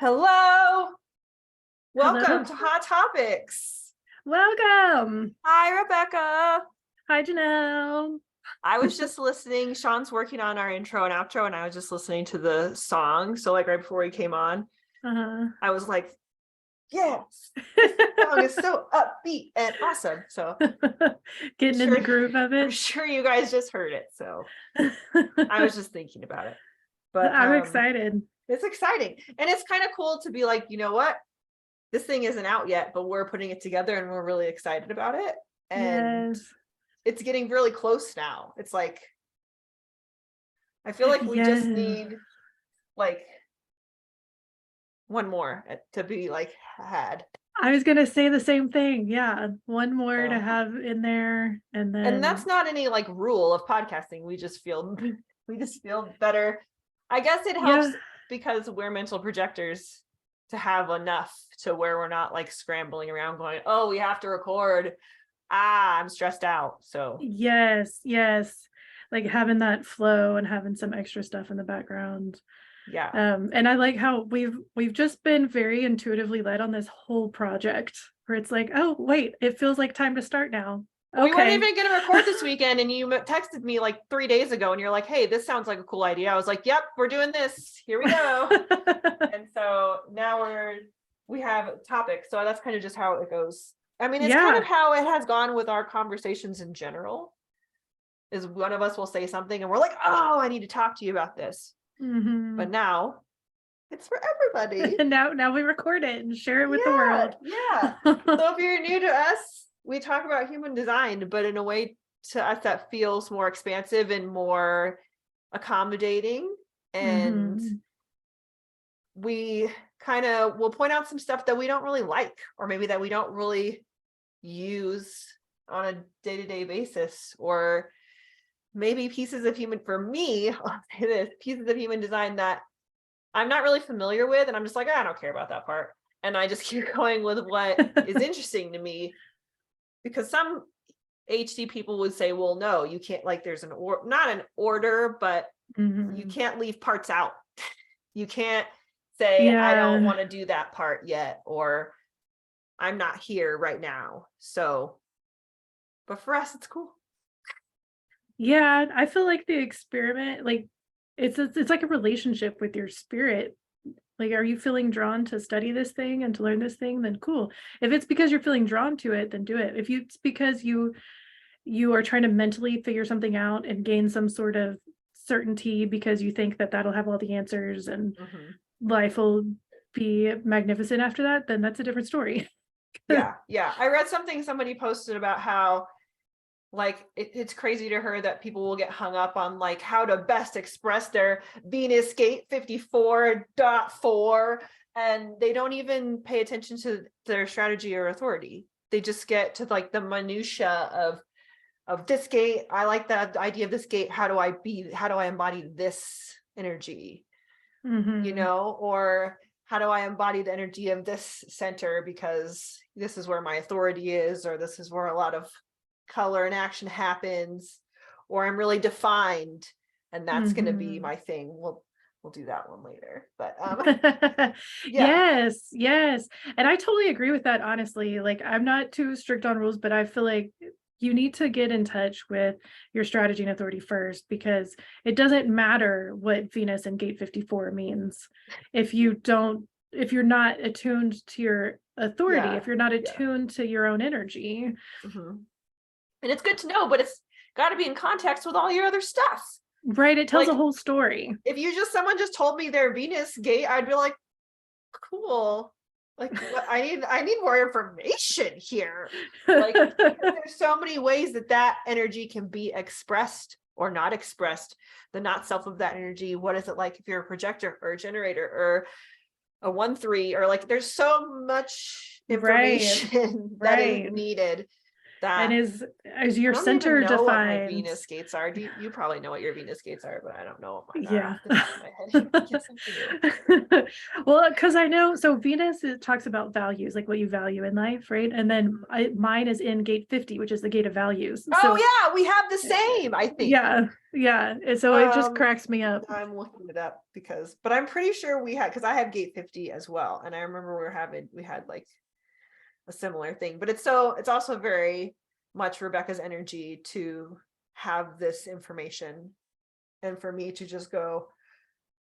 Hello, Hello. welcome to Hot Topics. Welcome. Hi, Rebecca. Hi, Janelle. I was just listening. Sean's working on our intro and outro, and I was just listening to the song. So, like right before he came on, I was like, "Yes, this song is so upbeat and awesome." So, Getting in the groove of I'm it. sure you guys just heard it. So, I was just thinking about it. But I'm excited. it's exciting, and it's kind of cool to be like, you know what? This thing isn't out yet, but we're putting it together, and we're really excited about it. And Yes. it's getting really close now. It's like, I feel like we just Yes. need like one more to be like had. I was gonna say the same thing. Yeah. One more to So, have in there, and and that's then not any like rule of podcasting. We just feel we just feel better. I guess it helps yeah. because we're mental projectors to have enough to where we're not like scrambling around going, oh, we have to record. I'm stressed out. So Yes. Yes. Like having that flow and having some extra stuff in the background. yeah. And I like how we've just been very intuitively led on this whole project where it's like, oh wait, it feels like time to start now. We weren't Okay. even going to record this weekend, and you texted me like 3 days ago, and you're like, "Hey, this sounds like a cool idea." I was like, "Yep, we're doing this. Here we go." And so now we have topics. So that's kind of just how it goes. I mean, it's kind Yeah. of how it has gone with our conversations in general. Is one of us will say something, and we're like, "Oh, I need to talk to you about this." But now it's for everybody. And now we record it and share it with the Yeah, world. yeah. So if you're new to us, we talk about human design, but in a way to us that feels more expansive and more accommodating. And Mhm. we kind of will point out some stuff that we don't really like, or maybe that we don't really use on a day-to-day basis, or maybe pieces of human, for me, I'll say this, pieces of human design that I'm not really familiar with, and I'm just like, I don't care about that part. And I just keep going with what is interesting to me, because some HD people would say, well, no, you can't, like, there's not an order, but you Mhm. can't leave parts out. You can't say, I don't Yeah. want to do that part yet, or I'm not here right now. So, but for us, it's cool. Yeah, I feel like the experiment, like it's like a relationship with your spirit. Like, are you feeling drawn to study this thing and to learn this thing? Then cool. If it's because you're feeling drawn to it, then do it. If it's because you are trying to mentally figure something out and gain some sort of certainty because you think that that'll have all the answers and Mhm. life will be magnificent after that, then that's a different story. Yeah, yeah. I read something somebody posted about how, like, it's crazy to her that people will get hung up on like how to best express their Venus gate 54.4, and they don't even pay attention to their strategy or authority. They just get to like the minutia of this gate. I like the idea of this gate. How do I embody this energy? Mhm. Or how do I embody the energy of this center, because this is where my authority is, or this is where a lot of color and action happens, or I'm really defined, and that's going to be Mhm. my thing. We'll do that one later, but yeah, Yes, yes. And I totally agree with that, honestly. Like, I'm not too strict on rules, but I feel like you need to get in touch with your strategy and authority first, because it doesn't matter what Venus and Gate 54 means if if you're not attuned to your authority, yeah, if you're not yeah. attuned to your own energy. Mhm. And it's good to know, but it's got to be in context with all your other stuff. Right, it tells a Like, whole story. if someone just told me their Venus gate, I'd be like, cool. Like, what, I need more information here. Like, because there's so many ways that energy can be expressed or not expressed. The not self of that energy. What is it like if you're a projector or a generator or a 1-3, or like, there's so much Right, information that is right. needed And That is your I don't even center know what my defined? Venus gates are. You probably know what your Venus gates are, but I don't know what mine are Yeah. off the top of my head. Yes, I do. Well, because I know, so Venus, it talks about values, like what you value in life, right? And then mine is in gate 50, which is the gate of values. Oh So yeah, we have the same, I think. yeah. And so it just cracks me up. I'm looking it up but I'm pretty sure we had, because I have gate 50 as well. And I remember we had like a similar thing, but it's also very much Rebecca's energy to have this information and for me to just go,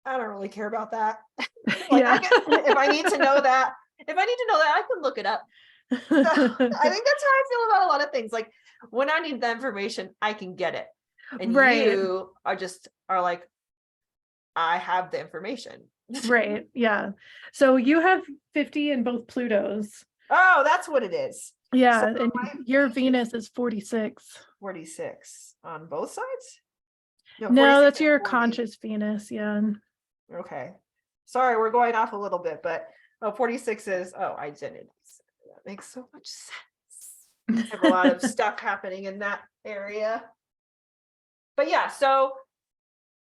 I don't really care about that. Like Yeah. if I need to know that, I can look it up. I think that's how I feel about a lot of things. Like when I need the information, I can get it. And Right. you are like, I have the information. Right. Yeah. So you have 50 in both Plutos. Oh, that's what it is. Yeah. So And my your Venus is 46. 46 on both sides? No, No, 46 that's and your 40. conscious Venus. Yeah. Okay. Sorry, we're going off a little bit, but 46 is, I didn't. That makes so much sense. I have a lot of stuff happening in that area. But yeah, so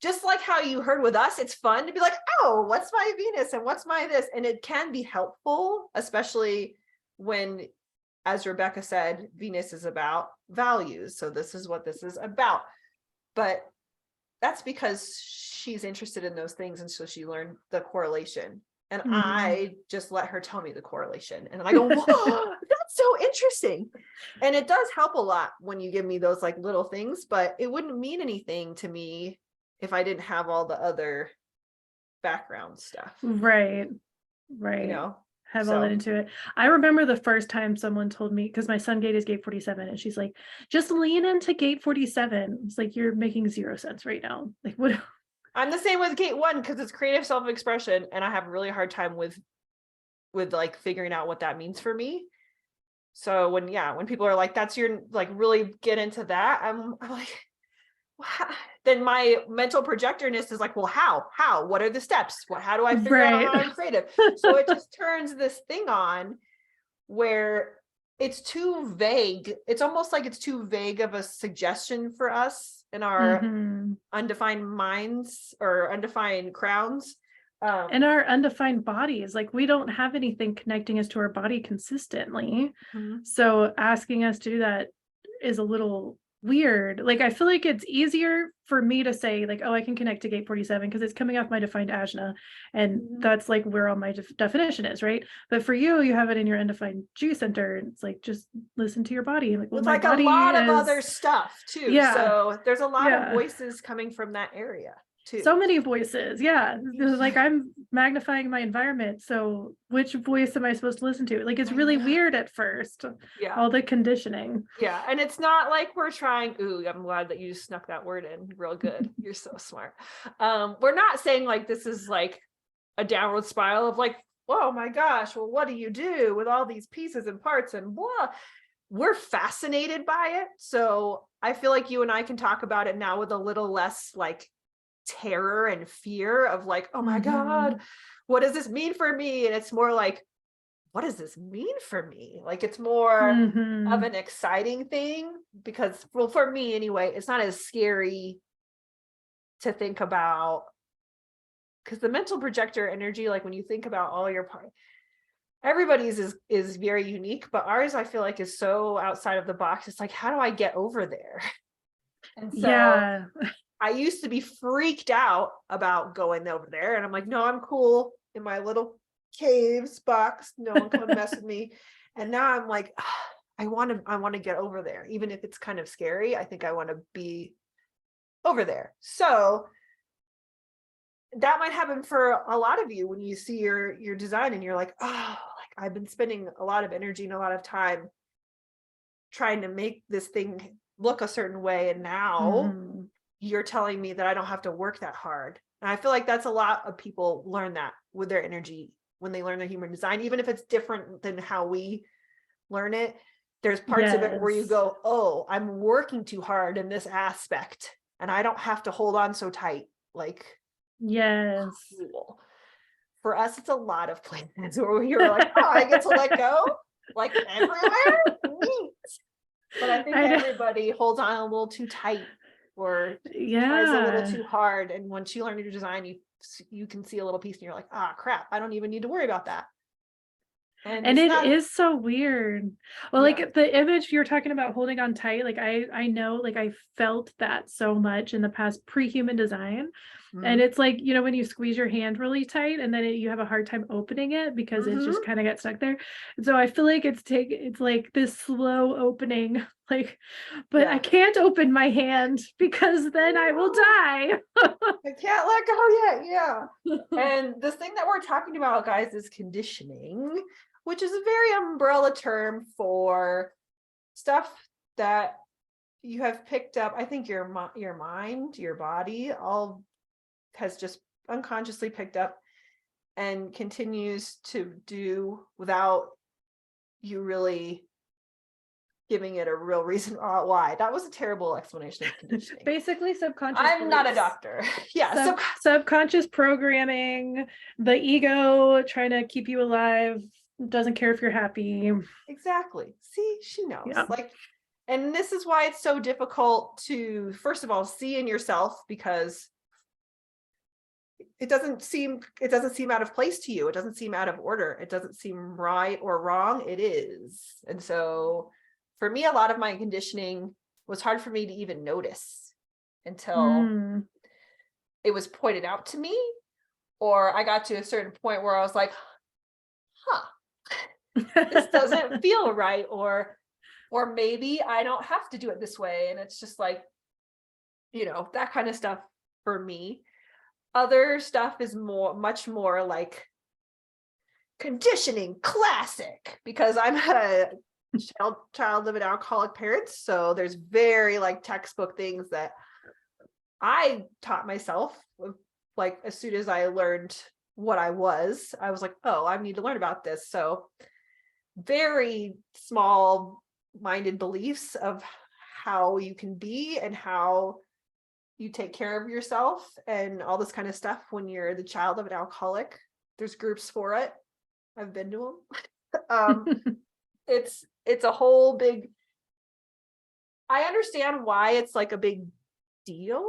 just like how you heard with us, it's fun to be like, oh, what's my Venus and what's my this? And it can be helpful, especially when, as Rebecca said, Venus is about values. So this is what this is about. But that's because she's interested in those things. And so she learned the correlation. And I just let her tell me the correlation. And then I go, whoa, that's so interesting. And it does help a lot when you give me those like little things, but it wouldn't mean anything to me if I didn't have all the other background stuff. Right. Have all that into it. I remember the first time someone told me, because my sun gate is gate 47, and she's like, just lean into gate 47. It's like, you're making zero sense right now. Like, what? I'm the same with gate 1 because it's creative self-expression, and I have a really hard time with like figuring out what that means for me. So when people are like, that's your, like, really get into that, I'm like, then my mental projectorness is like, well, how, what are the steps? How do I figure out how I'm creative? So it just turns this thing on where it's too vague. It's almost like it's too vague of a suggestion for us in our undefined minds or undefined crowns. And our undefined bodies, like we don't have anything connecting us to our body consistently. So asking us to do that is a little weird. Like I feel like it's easier for me to say like, oh, I can connect to gate 47 because it's coming off my defined ajna, and that's like where all my definition is, right? But for you, you have it in your undefined G center, and it's like, just listen to your body. Like, well, with my like body a lot of other stuff too. Yeah. So there's a lot of voices coming from that area too. So many voices. Yeah. Like I'm magnifying my environment. So which voice am I supposed to listen to? Like it's really weird at first. Yeah. All the conditioning. Yeah. And it's not like we're trying, I'm glad that you snuck that word in real good. You're so smart. We're not saying like this is like a downward spiral of like, oh my gosh, well, what do you do with all these pieces and parts and blah? We're fascinated by it. So I feel like you and I can talk about it now with a little less like terror and fear of like, oh my God, what does this mean for me? And it's more like, what does this mean for me? Like it's more of an exciting thing because, well, for me anyway, it's not as scary to think about, because the mental projector energy, like when you think about all your parts, everybody's is very unique, but ours I feel like is so outside of the box. It's like, how do I get over there? And so I used to be freaked out about going over there, and I'm like, no, I'm cool in my little caves box. No one can mess with me. And now I'm like, I want to get over there, even if it's kind of scary. I think I want to be over there. So that might happen for a lot of you when you see your design and you're like, oh, like I've been spending a lot of energy and a lot of time trying to make this thing look a certain way, and now you're telling me that I don't have to work that hard. And I feel like that's a lot of people learn that with their energy when they learn their human design, even if it's different than how we learn it. There's parts of it where you go, oh, I'm working too hard in this aspect and I don't have to hold on so tight. Like, cool. For us, it's a lot of places where you're like, oh, I get to let go like everywhere. Neat. But I think I know. everybody holds on a little too tight or tries a little Yeah. too hard. And once you learn your design, you can see a little piece and you're like, ah, crap, I don't even need to worry about that. And And it's it not, is so weird. Well, yeah. like the image you're talking about holding on tight, like I know, like I felt that so much in the past pre-human design. And Mhm. it's like, you know, when you squeeze your hand really tight and then you have a hard time opening it because it Mhm. just kind of gets stuck there. And so I feel like it's like this slow opening, like, but I Yeah. can't open my hand because then I will No, die. I can't let go yet. Yeah. And this thing that we're talking about, guys, is conditioning, which is a very umbrella term for stuff that you have picked up. I think your mind, your body, all has just unconsciously picked up and continues to do without you really giving it a real reason why. That was a terrible explanation of conditioning. Basically, subconscious I'm not a beliefs. doctor. Yeah, so Subconscious programming, the ego trying to keep you alive, doesn't care if you're happy. exactly. See, she knows. Yeah. Like, and this is why it's so difficult to, first of all, see in yourself, because it doesn't seem out of place to you. It doesn't seem out of order. It doesn't seem right or wrong. It is. And so for me, a lot of my conditioning was hard for me to even notice until Mm. it was pointed out to me, or I got to a certain point where I was like, huh, this doesn't feel right, or maybe I don't have to do it this way. And it's just like, that kind of stuff for me. Other stuff is much more like conditioning classic, because I'm a child of an alcoholic parents. So there's very like textbook things that I taught myself. Like as soon as I learned what I was like, oh, I need to learn about this. So very small minded beliefs of how you can be and how you take care of yourself and all this kind of stuff when you're the child of an alcoholic. There's groups for it. I've been to them. It's a whole big, I understand why it's like a big deal,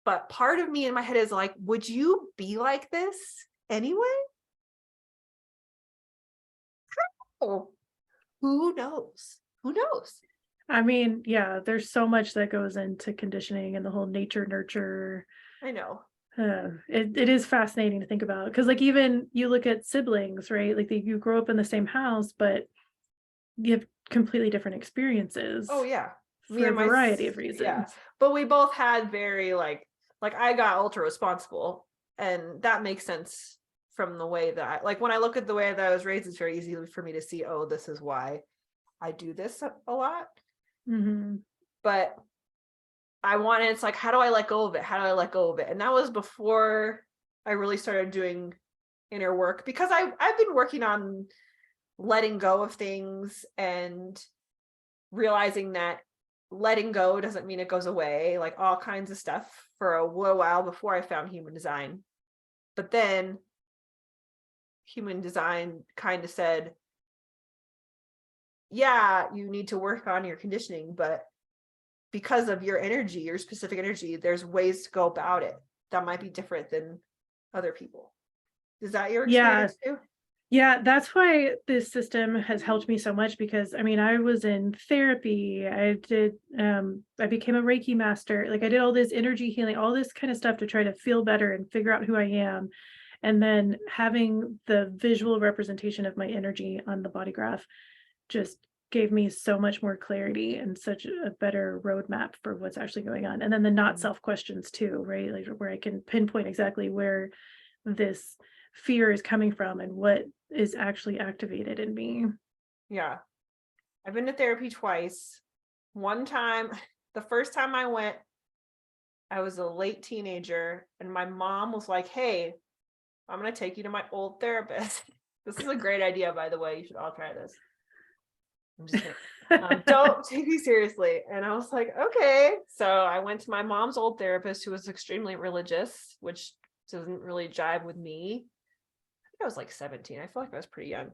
but part of me in my head is like, would you be like this anyway? Oh, who knows? Who knows? I mean, yeah, there's so much that goes into conditioning and the whole nature nurture. I know. It is fascinating to think about because, like, even you look at siblings, right? Like, you grow up in the same house, but you have completely different experiences Oh yeah. Me for a and variety of yeah. reasons. But we both had very like I got ultra responsible, and that makes sense from the way that like when I look at the way that I was raised, it's very easy for me to see, oh, this is why I do this a lot. Hmm. But it's like, how do I let go of it? How do I let go of it? And that was before I really started doing inner work, because I've been working on letting go of things and realizing that letting go doesn't mean it goes away, like all kinds of stuff for a little while before I found human design. But then human design kind of said, yeah, you need to work on your conditioning, but because of your energy, your specific energy, there's ways to go about it that might be different than other people. Is that your Yeah, experience too? yeah, that's why this system has helped me so much because I mean, I was in therapy. I became a Reiki master. Like I did all this energy healing, all this kind of stuff to try to feel better and figure out who I am. And then having the visual representation of my energy on the body graph just gave me so much more clarity and such a better roadmap for what's actually going on. And then the not self questions too, right? Like where I can pinpoint exactly where this fear is coming from and what is actually activated in me. Yeah. I've been to therapy twice. One time, the first time I went, I was a late teenager, and my mom was like, hey, I'm going to take you to my old therapist. This is a great idea, by the way. You should all try this. I'm just kidding. Don't take me seriously. And I was like, okay. So I went to my mom's old therapist, who was extremely religious, which doesn't really jive with me. I think I was like 17. I feel like I was pretty young.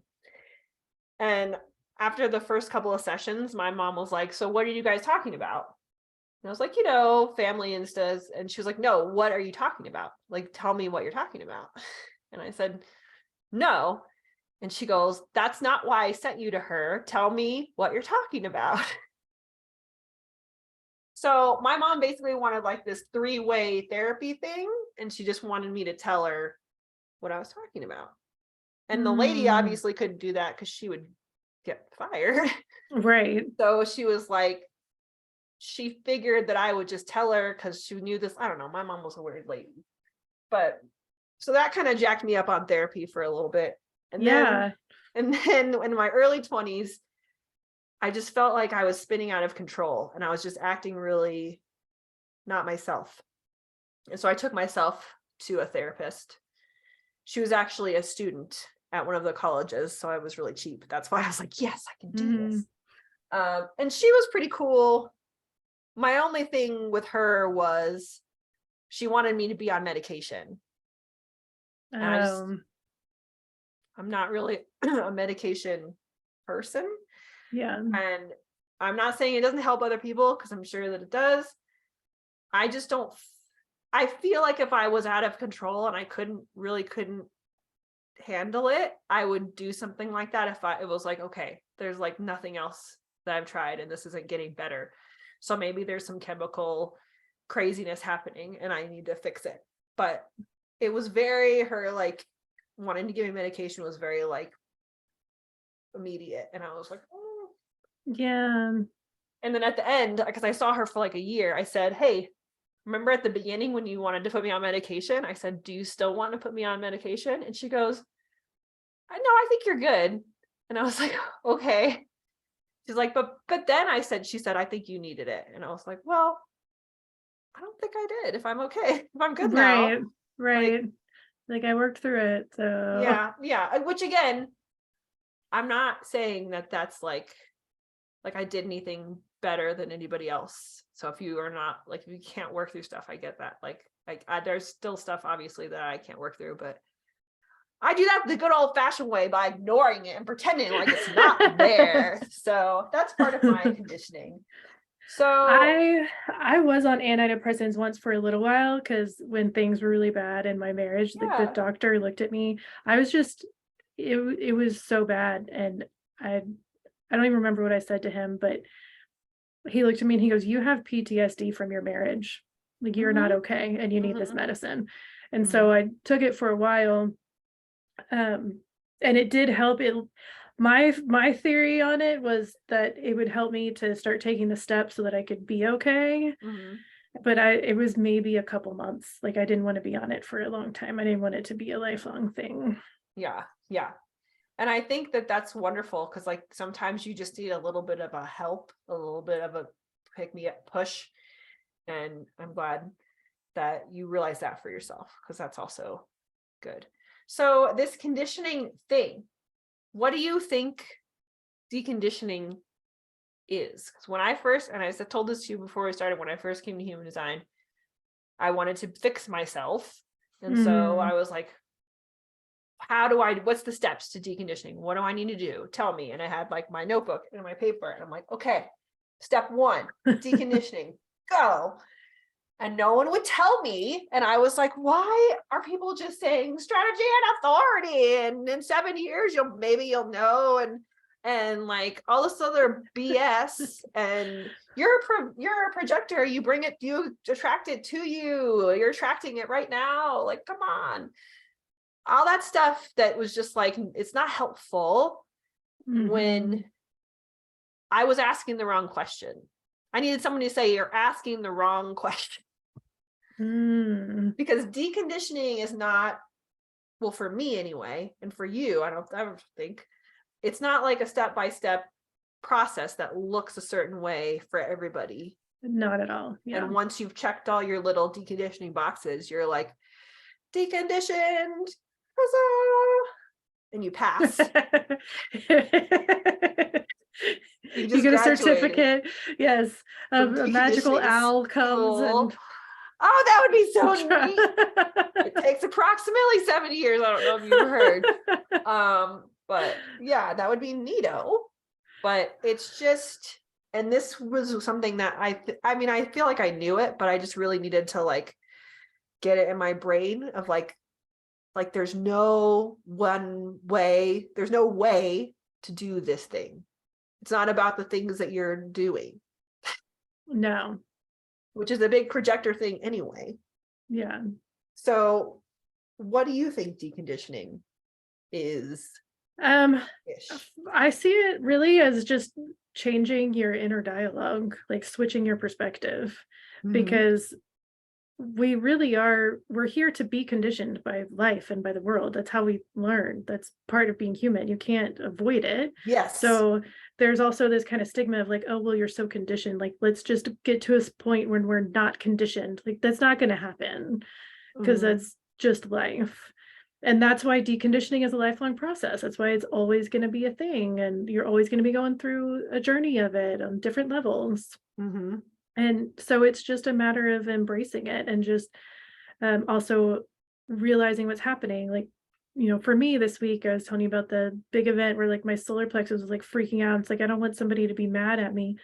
And after the first couple of sessions, my mom was like, so what are you guys talking about? And I was like, family instas. And she was like, no, what are you talking about? Like, tell me what you're talking about. And I said, no. And she goes, that's not why I sent you to her. Tell me what you're talking about. So my mom basically wanted like this 3-way therapy thing. And she just wanted me to tell her what I was talking about. And the lady obviously couldn't do that because she would get fired. Right. So she was like, she figured that I would just tell her because she knew this. I don't know. My mom was a weird lady. But so that kind of jacked me up on therapy for a little bit. And then in my early 20s, I just felt like I was spinning out of control and I was just acting really not myself. And so I took myself to a therapist. She was actually a student at one of the colleges, so I was really cheap. That's why I was like, yes, I can do this. And she was pretty cool. My only thing with her was she wanted me to be on medication. And I'm not really a medication person. Yeah. And I'm not saying it doesn't help other people, because I'm sure that it does. I just don't, I feel like if I was out of control and I couldn't handle it, I would do something like that if it was like, okay, there's like nothing else that I've tried and this isn't getting better. So maybe there's some chemical craziness happening and I need to fix it. But it was her like wanting to give me medication was very like immediate. And I was like, oh. Yeah. And then at the end, because I saw her for like a year, I said, hey, remember at the beginning when you wanted to put me on medication? I said, do you still want to put me on medication? And she goes, no, I think you're good. And I was like, okay. She's like, but then she said, I think you needed it. And I was like, well, I don't think I did. If I'm okay, if I'm good now. Right. Like I worked through it. So yeah. Which again, I'm not saying that that's like I did anything better than anybody else. So if you are not like, if you can't work through stuff, I get that. Like there's still stuff obviously that I can't work through, but I do that the good old fashioned way by ignoring it and pretending like it's not there. So that's part of my conditioning. So I was on antidepressants once for a little while because when things were really bad in my marriage, like the doctor looked at me. I was just it was so bad, and I don't even remember what I said to him, but he looked at me and he goes, "You have PTSD from your marriage. Like you're not okay, and you need this medicine." And so I took it for a while, and it did help. My theory on it was that it would help me to start taking the steps so that I could be okay. But it was maybe a couple months. Like I didn't want to be on it for a long time. I didn't want it to be a lifelong thing. Yeah. And I think that that's wonderful because like sometimes you just need a little bit of a help, a little bit of a pick me up push. And I'm glad that you realize that for yourself, because that's also good. So this conditioning thing, what do you think deconditioning is? Because when I first, and I told this to you before we started, when I first came to human design, I wanted to fix myself. And so I was like, what's the steps to deconditioning? What do I need to do? Tell me. And I had like my notebook and my paper, and I'm like, okay, step 1, deconditioning, go. And no one would tell me. And I was like, why are people just saying strategy and authority? And in 7 years, you'll know. And like all this other BS. And you're a projector. You bring it, you attract it to you. You're attracting it right now. Like, come on. All that stuff that was just like, it's not helpful when I was asking the wrong question. I needed someone to say, you're asking the wrong question. Because deconditioning is not, well, for me anyway, and for you, I don't think it's not like a step-by-step process that looks a certain way for everybody. Not at all. Yeah. And once you've checked all your little deconditioning boxes, you're like, deconditioned, huzzah, and you pass. You get a certificate, yes, a magical owl comes and oh, that would be so neat. It takes approximately 7 years. I don't know if you've heard. But yeah, that would be neato. But it's just, and this was something that I mean, I feel like I knew it, but I just really needed to like get it in my brain of like there's no one way, there's no way to do this thing. It's not about the things that you're doing, No. which is a big projector thing anyway. Yeah. So what do you think deconditioning is? Ish? I see it really as just changing your inner dialogue, like switching your perspective, because we really we're here to be conditioned by life and by the world. That's how we learn. That's part of being human. You can't avoid it. Yes. So there's also this kind of stigma of like, oh, well, you're so conditioned. Like, let's just get to a point when we're not conditioned. Like, that's not going to happen because that's just life. And that's why deconditioning is a lifelong process. That's why it's always going to be a thing. And you're always going to be going through a journey of it on different levels. And so it's just a matter of embracing it and just also realizing what's happening. Like, you know, for me this week, I was telling you about the big event where like my solar plexus was like freaking out. It's like, I don't want somebody to be mad at me,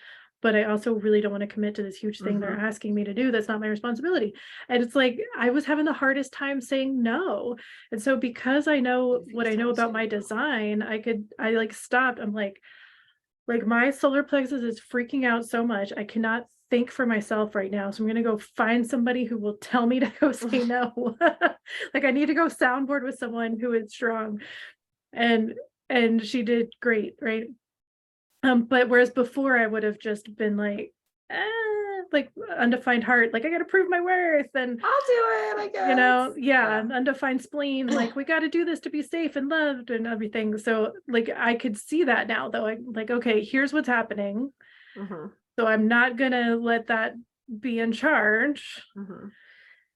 but I also really don't want to commit to this huge thing they're asking me to do. That's not my responsibility. And it's like, I was having the hardest time saying no. And so because I know what I know about my design, I like stopped. I'm like my solar plexus is freaking out so much. I cannot think for myself right now. So I'm going to go find somebody who will tell me to go say no. Like I need to go soundboard with someone who is strong. And she did great, right? But whereas before I would have just been like undefined heart, like I got to prove my worth, and I'll do it, I guess. You know, undefined spleen, like we got to do this to be safe and loved and everything. So like I could see that now, though. I'm like, okay, here's what's happening. So I'm not gonna let that be in charge.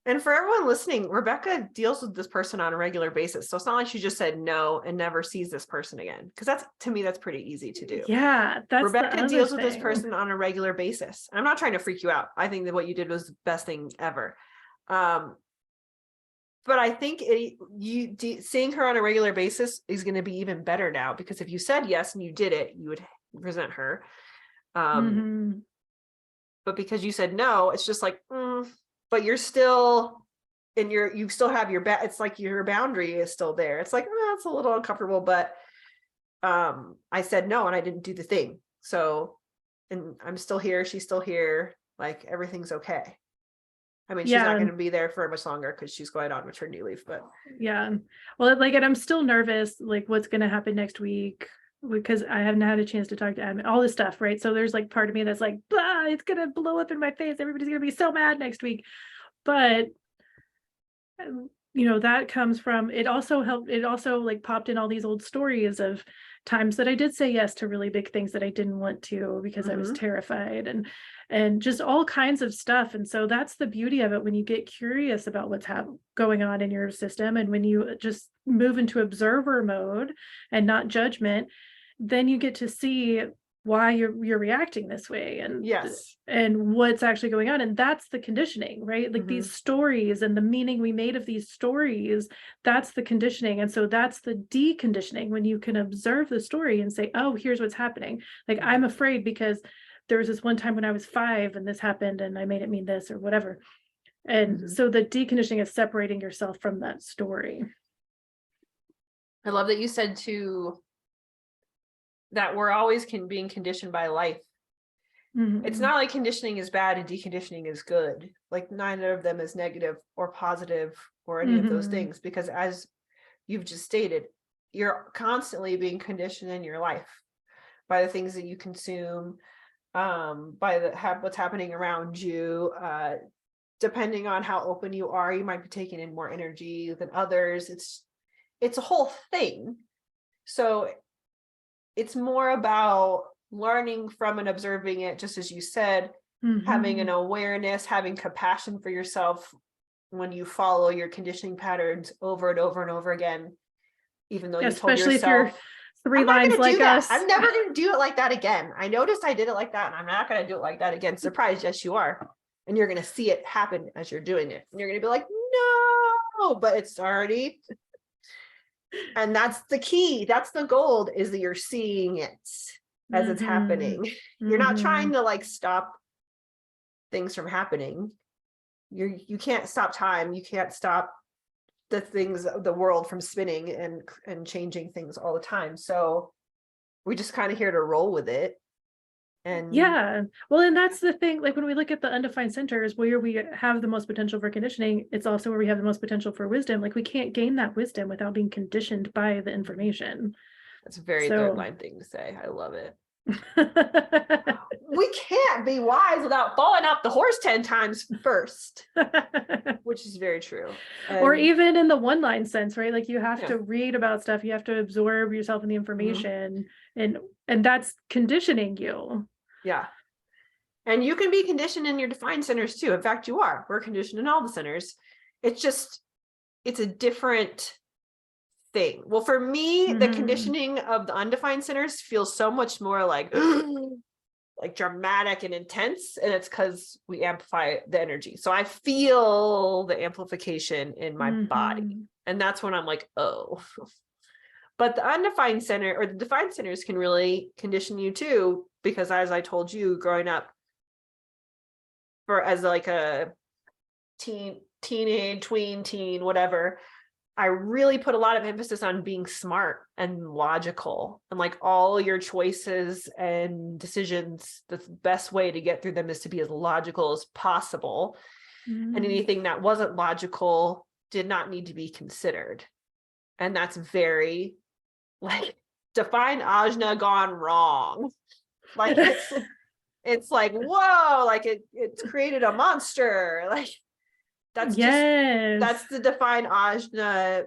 And for everyone listening, Rebecca deals with this person on a regular basis. So it's not like she just said no and never sees this person again. Because that's, to me, that's pretty easy to do. Yeah, that's Rebecca deals with this person on a regular basis. I'm not trying to freak you out. I think that what you did was the best thing ever. But I think seeing her on a regular basis is going to be even better now, because if you said yes and you did it, you would resent her. But because you said no, it's just like, but you're still you still have your it's like your boundary is still there. It's like, it's a little uncomfortable, but I said no and I didn't do the thing. So, and I'm still here, she's still here, like everything's okay. I mean, she's not going to be there for much longer because she's going on maternity leave, but well, like, and I'm still nervous, like what's going to happen next week, because I haven't had a chance to talk to Adam, all this stuff, right? So there's like part of me that's like, blah, it's gonna blow up in my face, everybody's gonna be so mad next week. But you know, that comes from, it also like popped in all these old stories of times that I did say yes to really big things that I didn't want to because I was terrified, and just all kinds of stuff. And so that's the beauty of it, when you get curious about what's going on in your system, and when you just move into observer mode and not judgment, then you get to see why you're reacting this way, and what's actually going on. And that's the conditioning, right? Like these stories and the meaning we made of these stories, that's the conditioning. And so that's the deconditioning, when you can observe the story and say, oh, here's what's happening. Like, I'm afraid because there was this one time when I was 5 and this happened and I made it mean this or whatever. And so the deconditioning is separating yourself from that story. I love that you said too that we're always being conditioned by life. It's not like conditioning is bad and deconditioning is good. Like neither of them is negative or positive or any of those things, because as you've just stated, you're constantly being conditioned in your life by the things that you consume, by what's happening around you. Depending on how open you are, you might be taking in more energy than others. It's a whole thing. So it's more about learning from and observing it, just as you said, having an awareness, having compassion for yourself when you follow your conditioning patterns over and over and over again, even though you told yourself, if you're 3 lines like us. I'm never going to do it like that again. I noticed I did it like that, and I'm not going to do it like that again. Surprise, yes, you are. And you're going to see it happen as you're doing it. And you're going to be like, no, but it's already... And that's the key. That's the gold, is that you're seeing it. as it's happening. You're not trying to like stop things from happening. You can't stop time. You can't stop the world from spinning and changing things all the time. So we're just kind of here to roll with it. And yeah, well, and that's the thing, like when we look at the undefined centers where we have the most potential for conditioning, it's also where we have the most potential for wisdom. Like we can't gain that wisdom without being conditioned by the information. that's a very So third line thing to say. I love it. We can't be wise without falling off the horse 10 times first, which is very true. Or And even in the one line sense, right? Like you have Yeah. to read about stuff, you have to absorb yourself in the information, and that's conditioning you. yeah. And you can be conditioned in your defined centers too. In fact, you are. We're conditioned in all the centers. It's just, it's a different thing. Well, for me, the conditioning of the undefined centers feels so much more like dramatic and intense, and it's because we amplify the energy. So I feel the amplification in my body, and that's when I'm like, oh. But the undefined center or the defined centers can really condition you too, because as I told you, growing up as like a teenage, tween, teen, whatever, I really put a lot of emphasis on being smart and logical, and like all your choices and decisions, the best way to get through them is to be as logical as possible. And anything that wasn't logical did not need to be considered. And that's very like define ajna gone wrong. Like it's like, whoa, like it's created a monster. Like that's that's the defined ajna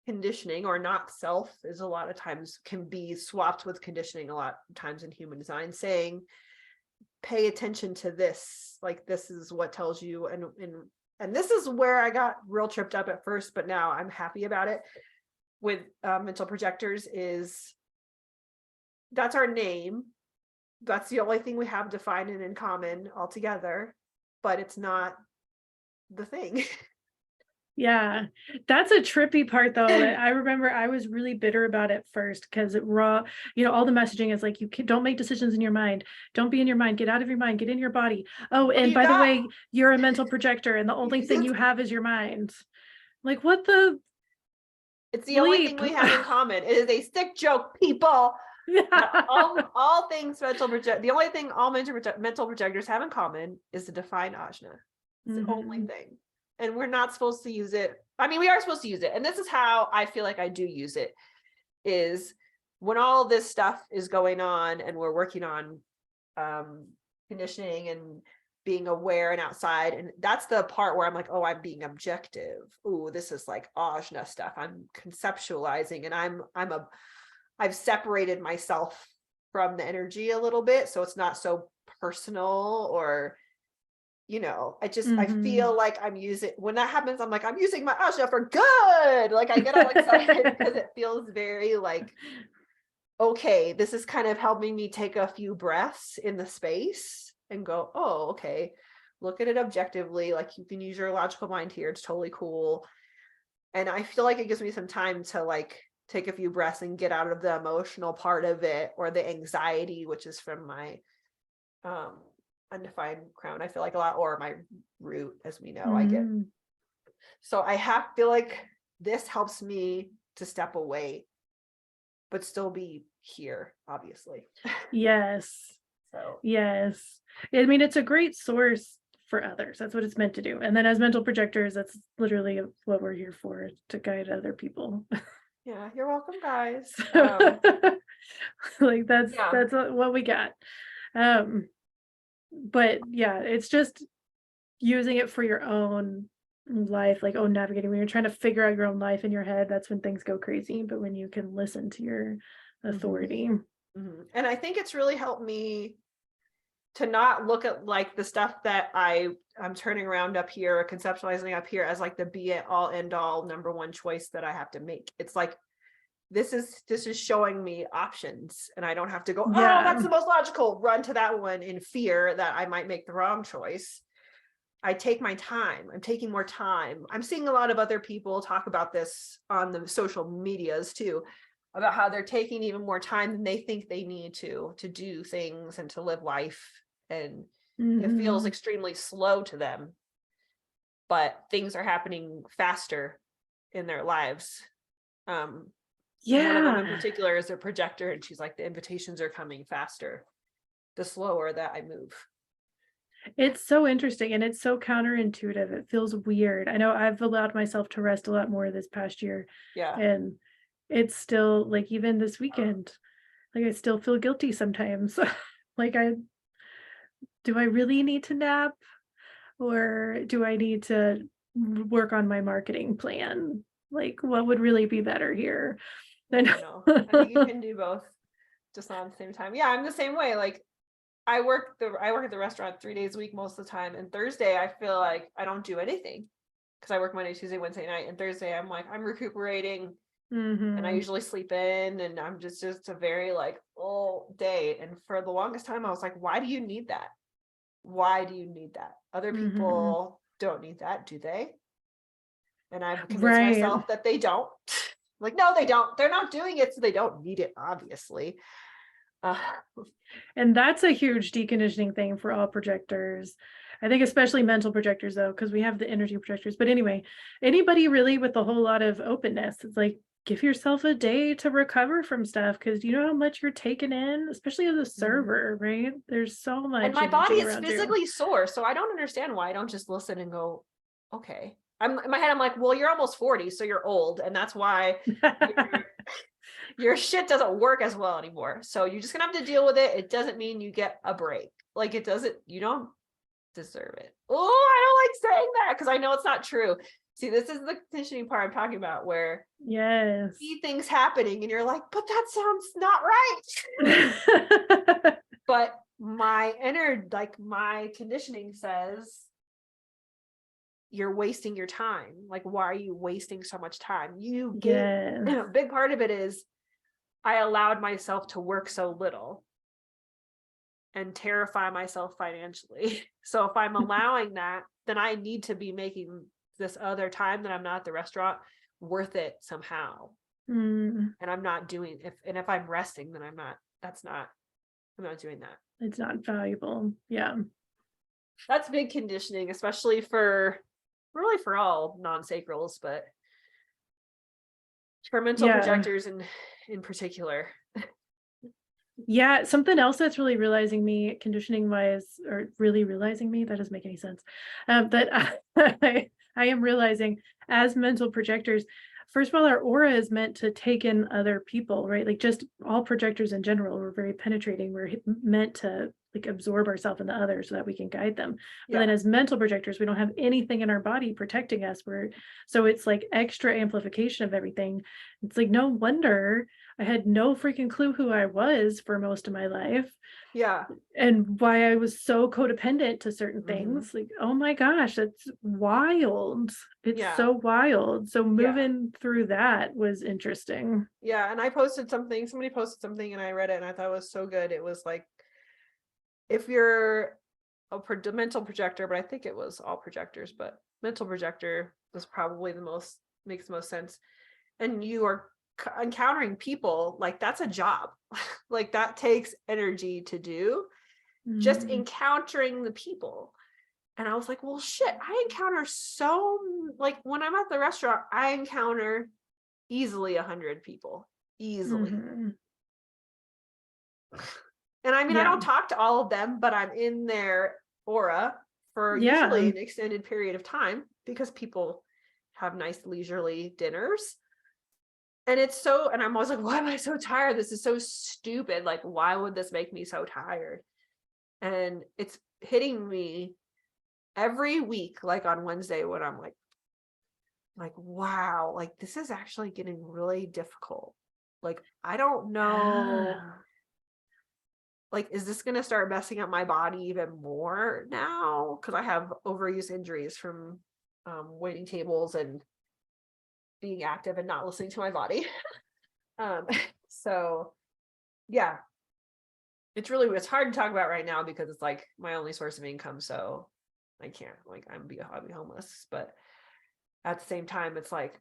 conditioning, or not self, is a lot of times can be swapped with conditioning a lot of times in human design, saying pay attention to this, like this is what tells you. And this is where I got real tripped up at first, but now I'm happy about it with mental projectors, is that's our name. That's the only thing we have defined and in common altogether, but it's not the thing. Yeah, that's a trippy part though. I remember I was really bitter about it first because all the messaging is like, don't make decisions in your mind. Don't be in your mind. Get out of your mind. Get in your body. Oh, and by the way, you're a mental projector and the only thing you have is your mind. Like, what the? It's the only thing we have in common. It is a sick joke, people. Yeah. All things mental project. The only thing all mental projectors have in common is the defined ajna. It's the only thing. And we're not supposed to use it. I mean, we are supposed to use it. And this is how I feel like I do use it, is when all this stuff is going on and we're working on conditioning and being aware and outside. And that's the part where I'm like, oh, I'm being objective. Ooh, this is like ajna stuff. I'm conceptualizing, and I've separated myself from the energy a little bit. So it's not so personal, or, I feel like I'm using, when that happens, I'm like, I'm using my ajna for good. Like I get all excited because it feels very like, okay, this is kind of helping me take a few breaths in the space and go, oh, okay, look at it objectively. Like you can use your logical mind here. It's totally cool. And I feel like it gives me some time to like take a few breaths and get out of the emotional part of it, or the anxiety, which is from my undefined crown, I feel like a lot, or my root, as we know, I get. So feel like this helps me to step away, but still be here, obviously. Yes. So yes. I mean, it's a great source for others. That's what it's meant to do. And then as mental projectors, that's literally what we're here for, to guide other people. Yeah, you're welcome, guys. Like that's what we got. But yeah, it's just using it for your own life, like navigating when you're trying to figure out your own life in your head. That's when things go crazy. But when you can listen to your authority. And I think it's really helped me to not look at like the stuff that I'm turning around up here, or conceptualizing up here, as like the be it all end all number one choice that I have to make. It's like, this is showing me options, and I don't have to go, oh, that's the most logical, run to that one in fear that I might make the wrong choice. I take my time. I'm taking more time. I'm seeing a lot of other people talk about this on the social medias too. about how they're taking even more time than they think they need to do things and to live life. And it feels Mhm. extremely slow to them, but things are happening faster in their lives. One of them in Yeah. particular is a projector, and she's like, the invitations are coming faster the slower that I move. It's so interesting and it's so counterintuitive. It feels weird. I know I've allowed myself to rest a lot more this past year, Yeah. and it's still like even this weekend, like I still feel guilty sometimes. Like do I really need to nap or do I need to work on my marketing plan? Like what would really be better here? I don't know. I think you can do both just not at the same time. Yeah, I'm the same way. Like I work at the restaurant 3 days a week most of the time. And Thursday I feel like I don't do anything because I work Monday, Tuesday, Wednesday night. And Thursday I'm like, I'm recuperating, and I Mhm. usually sleep in, and I'm just a very like full day. And for the longest time I was like, why do you need that? Why do you need that? Other Mhm. people don't need that, do they? And I've convinced Right. myself that they don't. Like, no, they don't. They're not doing it, so they don't need it, obviously. Uh, And that's a huge deconditioning thing for all projectors. I think especially mental projectors though, because we have the energy projectors. But anyway, anybody really with a whole lot of openness, it's like give yourself a day to recover from stuff because you know how much you're taking in, especially as a mhm. server, right? There's so And much my body energy is around you. physically sore, so I don't understand why I don't just listen and go, okay. I'm in my head, I'm like, well, you're almost 40, so you're old, and that's why your shit doesn't work as well anymore. So you're just gonna have to deal with it. It doesn't mean you get a break. Like it doesn't, you don't deserve it. Oh, I don't like saying that because I know it's not true. See, this is the conditioning part I'm talking about where Yes. you see things happening and you're like, but that sounds not right. But my conditioning says you're wasting your time. Like, why are you wasting so much time? Yes. A big part of it is I allowed myself to work so little and terrify myself financially. So if I'm allowing that, then I need to be making this other time that I'm not at the restaurant worth it somehow. Mm, And I'm not doing if I'm resting, then I'm not doing that. it's not valuable. Yeah. That's big conditioning, especially for really for all non-sacrals, but for mental Yeah. projectors in particular. Yeah, something else that's really realizing me conditioning wise, or really realizing me, that doesn't make any sense. That I am realizing as mental projectors, first of all, our aura is meant to take in other people, right? Like just all projectors in general, we're very penetrating. We're meant to like absorb ourselves into others so that we can guide them. But then Yeah. as mental projectors, we don't have anything in our body protecting us. So it's like extra amplification of everything. It's like no wonder I had no freaking clue who I was for most of my life Yeah. and why I was so codependent to certain Hmm. things. Like, oh my gosh, that's wild. It's Yeah. so wild. So Yeah. moving through that was interesting. Yeah. And somebody posted something and I read it and I thought it was so good. It was like, if you're a mental projector, but I think it was all projectors, but mental projector was probably makes the most sense. And you are encountering people, like that's a job. Like that takes energy to do, just Mm, encountering the people. And I was like, well, shit, I encounter like when I'm at the restaurant, I encounter easily 100 people, easily. mhm. And I mean, I Yeah. don't talk to all of them, but I'm in their aura for Yeah. usually an extended period of time because people have nice leisurely dinners. And and I'm always like, why am I so tired? This is so stupid. Like, why would this make me so tired? And it's hitting me every week, like on Wednesday when I'm wow, like this is actually getting really difficult. Like, I don't know, Yeah. like, is this going to start messing up my body even more now? Because I have overuse injuries from waiting tables and being active and not listening to my body. um, so yeah, it's hard to talk about right now because it's like my only source of income. So I can't, like, I'll be homeless. But at the same time, it's like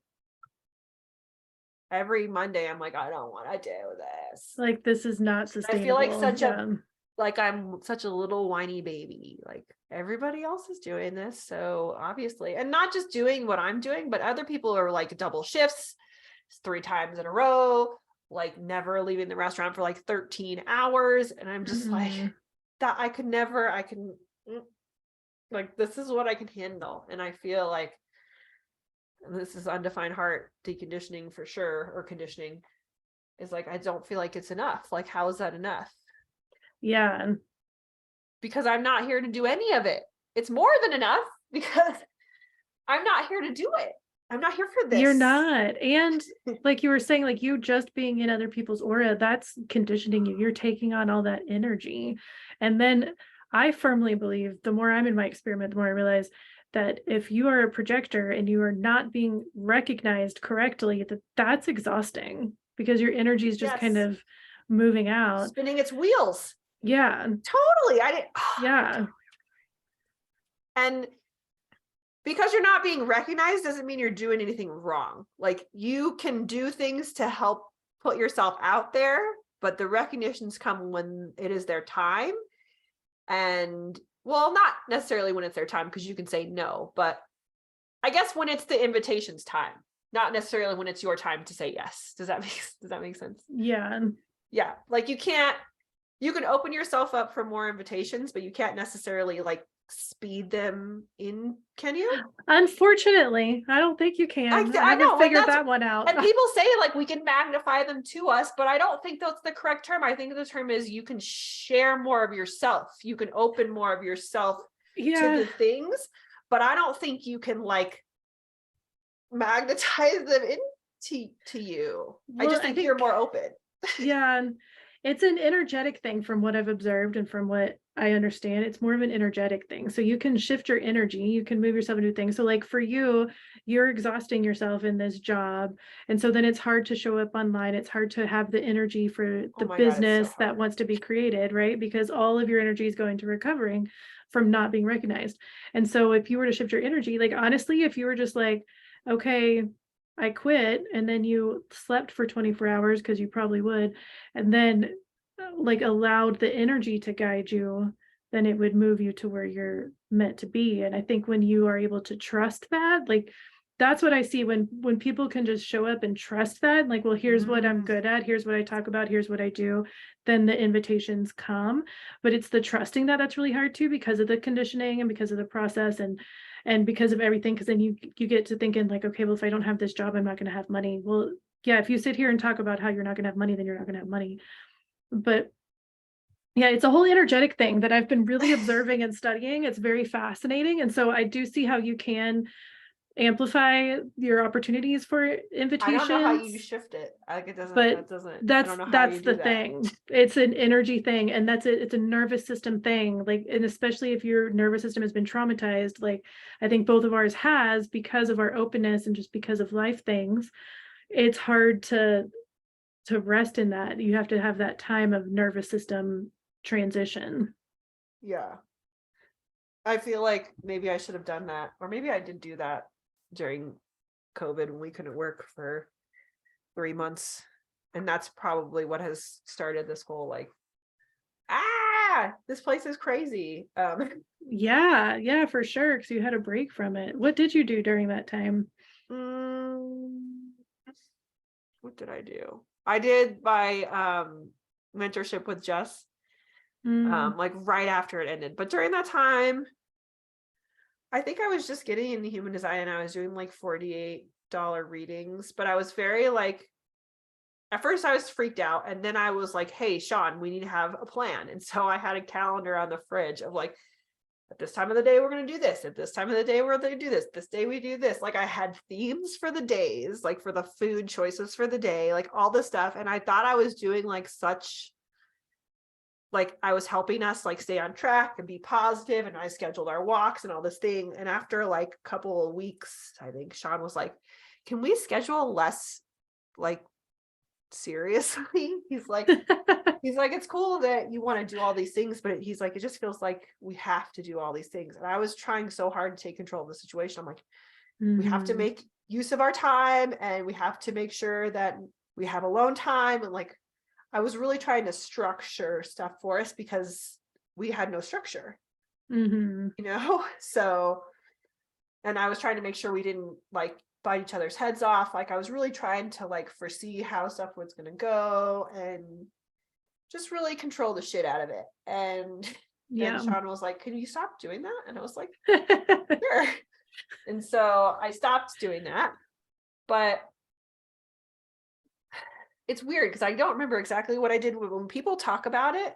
every Monday I'm like, I don't want to do this. Like, this is not I feel like sustainable. I'm such a little whiny baby. Like everybody else is doing this. So obviously, and not just doing what I'm doing, but other people are like double shifts 3 times in a row, like never leaving the restaurant for like 13 hours. And I'm just like, that I could never, like, this is what I can handle. And I feel like this is undefined heart deconditioning for sure, or conditioning, is like, I don't feel like it's enough. Like, how is that enough? Yeah. Because I'm not here to do any of it. It's more than enough because I'm not here to do it. I'm not here for this. You're not. And like you were saying, like you just being in other people's aura, that's conditioning you. You're taking on all that energy. And then I firmly believe the more I'm in my experiment, the more I realize that if you are a projector and you are not being recognized correctly, that's exhausting because your energy is just kind of moving out, spinning its wheels. Yeah, totally. I didn't. Yeah. And because you're not being recognized doesn't mean you're doing anything wrong. Like, you can do things to help put yourself out there, but the recognitions come when it is their time. And well, not necessarily when it's their time, because you can say no, but I guess when it's the invitation's time, not necessarily when it's your time to say yes. Does that make sense? Yeah. Yeah. Like, you can open yourself up for more invitations, but you can't necessarily like speed them in, can you? Unfortunately, I don't think you can. I haven't figured that one out. And people say like we can magnify them to us, but I don't think that's the correct term. I think the term is you can share more of yourself. You can open more of yourself to the things, but I don't think you can like magnetize them into you. Well, I just think you're more open. Yeah. It's an energetic thing from what I've observed and from what I understand. It's more of an energetic thing. So you can shift your energy, you can move yourself into things. So like for you, you're exhausting yourself in this job. And so then it's hard to show up online. It's hard to have the energy for the business that wants to be created, right? Because all of your energy is going to recovering from not being recognized. And so if you were to shift your energy, like honestly, if you were just like, okay, I quit, and then you slept for 24 hours, because you probably would, and then like allowed the energy to guide you, then it would move you to where you're meant to be. And I think when you are able to trust that, like that's what I see when people can just show up and trust that, like, well, here's what I'm good at, here's what I talk about, here's what I do, then the invitations come. But it's the trusting that's really hard too, because of the conditioning and because of the process and because of everything. Because then you get to thinking like, okay, well, if I don't have this job, I'm not going to have money. Well, yeah, if you sit here and talk about how you're not going to have money, then you're not going to have money. But yeah, it's a whole energetic thing that I've been really observing and studying. It's very fascinating. And so I do see how you can amplify your opportunities for invitations. I don't know how you shift it. Like, it doesn't, but that's the thing. It's an energy thing, and that's it. It's a nervous system thing. Like, and especially if your nervous system has been traumatized, like I think both of ours has, because of our openness and just because of life things, it's hard to rest in that. You have to have that time of nervous system transition. Yeah. I feel like maybe I should have done that, or maybe I did do that during COVID when we couldn't work for 3 months. And that's probably what has started this whole like, this place is crazy. Yeah, for sure. Because you had a break from it. What did you do during that time? What did I do? I did my mentorship with Jess, like right after it ended. But during that time, I think I was just getting into human design, and I was doing like $48 readings, but I was very like, at first I was freaked out, and then I was like, hey, Sean, we need to have a plan. And so I had a calendar on the fridge of like, at this time of the day, we're going to do this. At this time of the day, we're going to do this. This day we do this. Like, I had themes for the days, like for the food choices for the day, like all this stuff. And I thought I was doing like like I was helping us like stay on track and be positive, and I scheduled our walks and all this thing. And after like a couple of weeks, I think Sean was like, can we schedule less like seriously? He's like, it's cool that you want to do all these things, but he's like, it just feels like we have to do all these things. And I was trying so hard to take control of the situation. I'm like, we have to make use of our time, and we have to make sure that we have alone time. And like, I was really trying to structure stuff for us because we had no structure, Mm-hmm. So, and I was trying to make sure we didn't like bite each other's heads off. Like, I was really trying to like foresee how stuff was going to go and just really control the shit out of it. And Yeah. Sean was like, can you stop doing that? And I was like, sure. And so I stopped doing that. But it's weird because I don't remember exactly what I did. When people talk about it,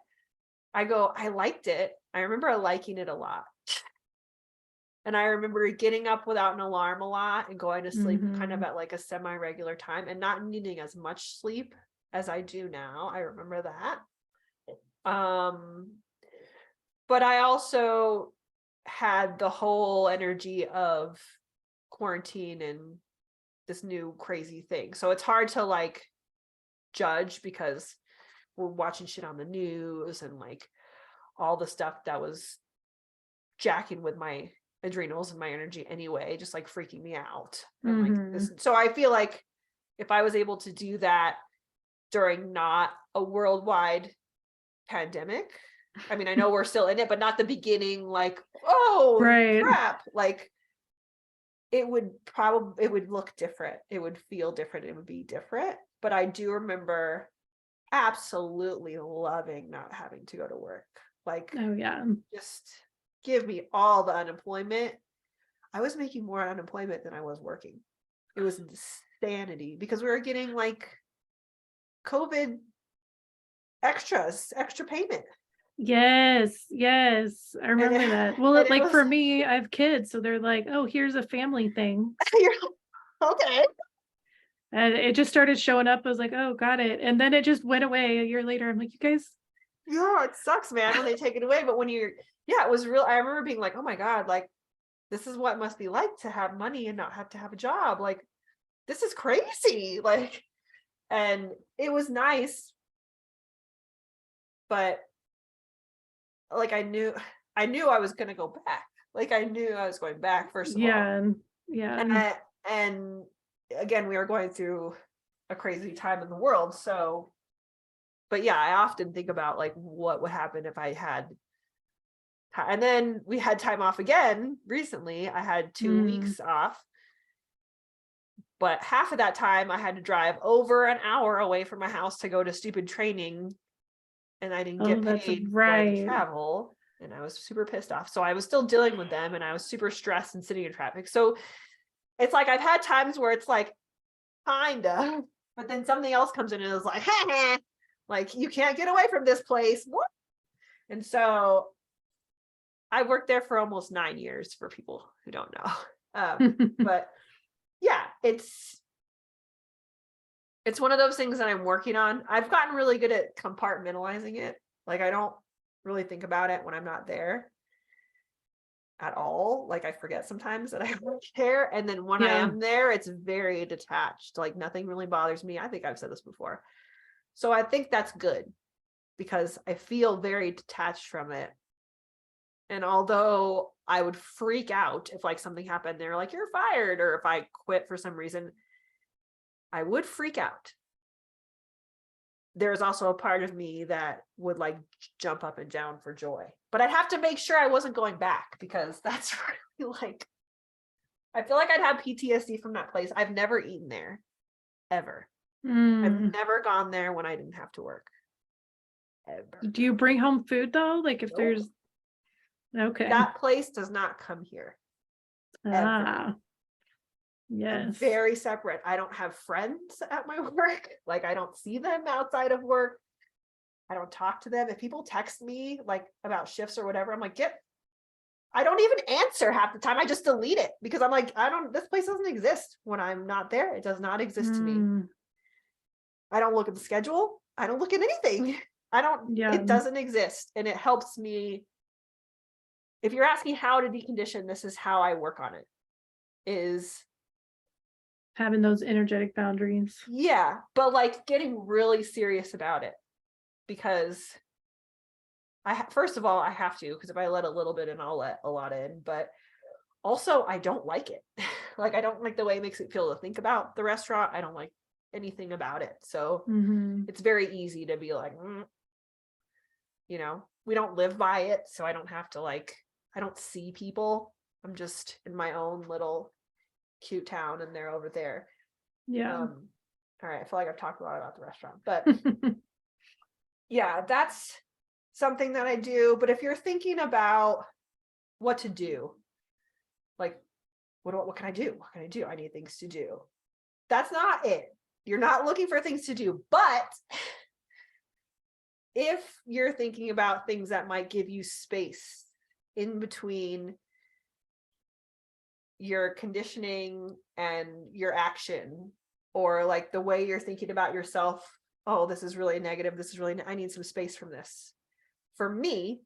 I go, I liked it. I remember liking it a lot. And I remember getting up without an alarm a lot and going to sleep kind of at like a semi-regular time and not needing as much sleep as I do now. I remember that. But I also had the whole energy of quarantine and this new crazy thing. So it's hard to like judge because we're watching shit on the news and like all the stuff that was jacking with my adrenals and my energy anyway, just like freaking me out. And like this, so I feel like if I was able to do that during not a worldwide pandemic, I mean, I know we're still in it, but not the beginning, like, oh crap, like it would look different, it would feel different, it would be different. But I do remember absolutely loving not having to go to work. Like, oh yeah, just give me all the unemployment. I was making more unemployment than I was working. It was insanity because we were getting like COVID extra payment. Yes, I remember that. Well, like was, for me, I have kids, so they're like, oh, here's a family thing. You're okay. And it just started showing up. I was like, oh, got it. And then it just went away a year later. I'm like, you guys. Yeah, it sucks, man, when they take it away. But when it was real. I remember being like, oh my God, like this is what it must be like to have money and not have to have a job. Like, this is crazy. Like, and it was nice. But like, I knew I was going to go back. Like, I knew I was going back, first of all. Yeah. And again, we are going through a crazy time in the world. So, but yeah, I often think about like what would happen if I had, and then we had time off again recently. I had 2 weeks off, but half of that time I had to drive over an hour away from my house to go to stupid training, and I didn't get paid for the travel, and I was super pissed off. So I was still dealing with them, and I was super stressed and sitting in traffic. So it's like I've had times where it's like kinda, but then something else comes in and is like, ha, like you can't get away from this place. What? And so I worked there for almost 9 years, for people who don't know. But yeah, it's one of those things that I'm working on. I've gotten really good at compartmentalizing it. Like, I don't really think about it when I'm not there at all. Like, I forget sometimes that I work there. And then when I am there, it's very detached. Like, nothing really bothers me. I think I've said this before. So I think that's good because I feel very detached from it. And although I would freak out if like something happened, they're like, you're fired, or if I quit for some reason, I would freak out. There's also a part of me that would like jump up and down for joy, but I'd have to make sure I wasn't going back, because that's really like, I feel like I'd have PTSD from that place. I've never eaten there, ever. I've never gone there when I didn't have to work, ever. Do you bring home food though? Like if there's, okay. That place does not come here. Ever. Yes. I'm very separate. I don't have friends at my work. Like, I don't see them outside of work. I don't talk to them. If people text me like about shifts or whatever, I'm like, I don't even answer half the time. I just delete it because I'm like, this place doesn't exist when I'm not there. It does not exist to me. I don't look at the schedule. I don't look at anything. It doesn't exist. And it helps me. If you're asking how to decondition, this is how I work on it, is having those energetic boundaries. Yeah, but like getting really serious about it, because first of all, I have to, because if I let a little bit in, I'll let a lot in, but also I don't like it. Like, I don't like the way it makes it feel to think about the restaurant. I don't like anything about it. So it's very easy to be like, you know, we don't live by it. So I don't have to like, I don't see people. I'm just in my own little cute town and they're over there. Yeah. All right. I feel like I've talked a lot about the restaurant, but yeah, that's something that I do. But if you're thinking about what to do, like, what can I do? What can I do? I need things to do. That's not it. You're not looking for things to do, but if you're thinking about things that might give you space in between your conditioning and your action, or like the way you're thinking about yourself, oh, this is really negative. This is really, I need some space from this. For me,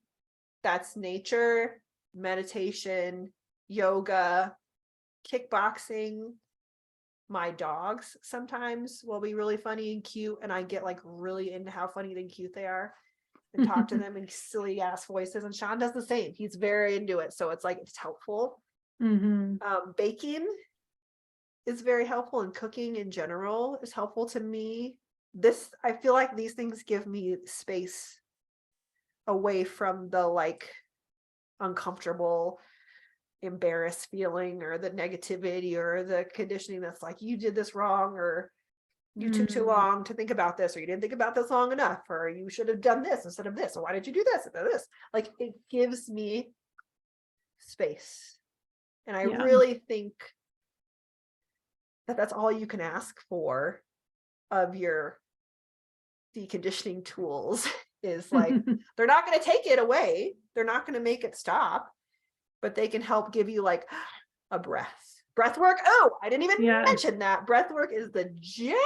that's nature, meditation, yoga, kickboxing. My dogs sometimes will be really funny and cute, and I get like really into how funny and cute they are and talk to them in silly ass voices. And Sean does the same. He's very into it. So it's like, it's helpful. Baking is very helpful, and cooking in general is helpful to me. I feel like these things give me space away from the like uncomfortable, embarrassed feeling, or the negativity, or the conditioning that's like, you did this wrong, or you took too long to think about this, or you didn't think about this long enough, or you should have done this instead of this, or why did you do this instead of this? Like, it gives me space. And I really think that that's all you can ask for of your deconditioning tools is like, they're not going to take it away. They're not going to make it stop, but they can help give you like a breath work. Oh, I didn't even mention that. Breath work is the jam.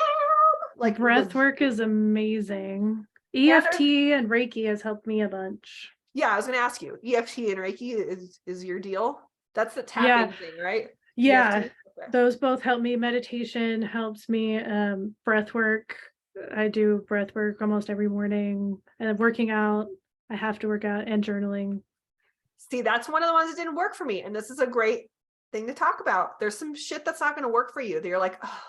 Like, breath work is amazing. EFT and Reiki has helped me a bunch. Yeah, I was going to ask you, EFT and Reiki is your deal? That's the tapping thing, right? Yeah. EFT? Okay. Those both help me. Meditation helps me. Breath work. I do breath work almost every morning, and working out. I have to work out, and journaling. See, that's one of the ones that didn't work for me. And this is a great thing to talk about. There's some shit that's not going to work for you. That you're like, oh,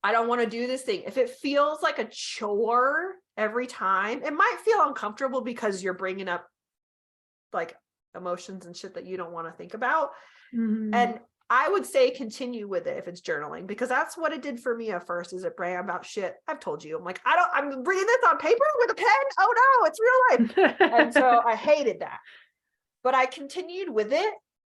I don't want to do this thing. If it feels like a chore every time, it might feel uncomfortable because you're bringing up like emotions and shit that you don't want to think about. And I would say continue with it if it's journaling, because that's what it did for me at first. Is it bring about shit I've told you. I'm like, I'm reading this on paper with a pen. Oh no, it's real life. And so I hated that, but I continued with it.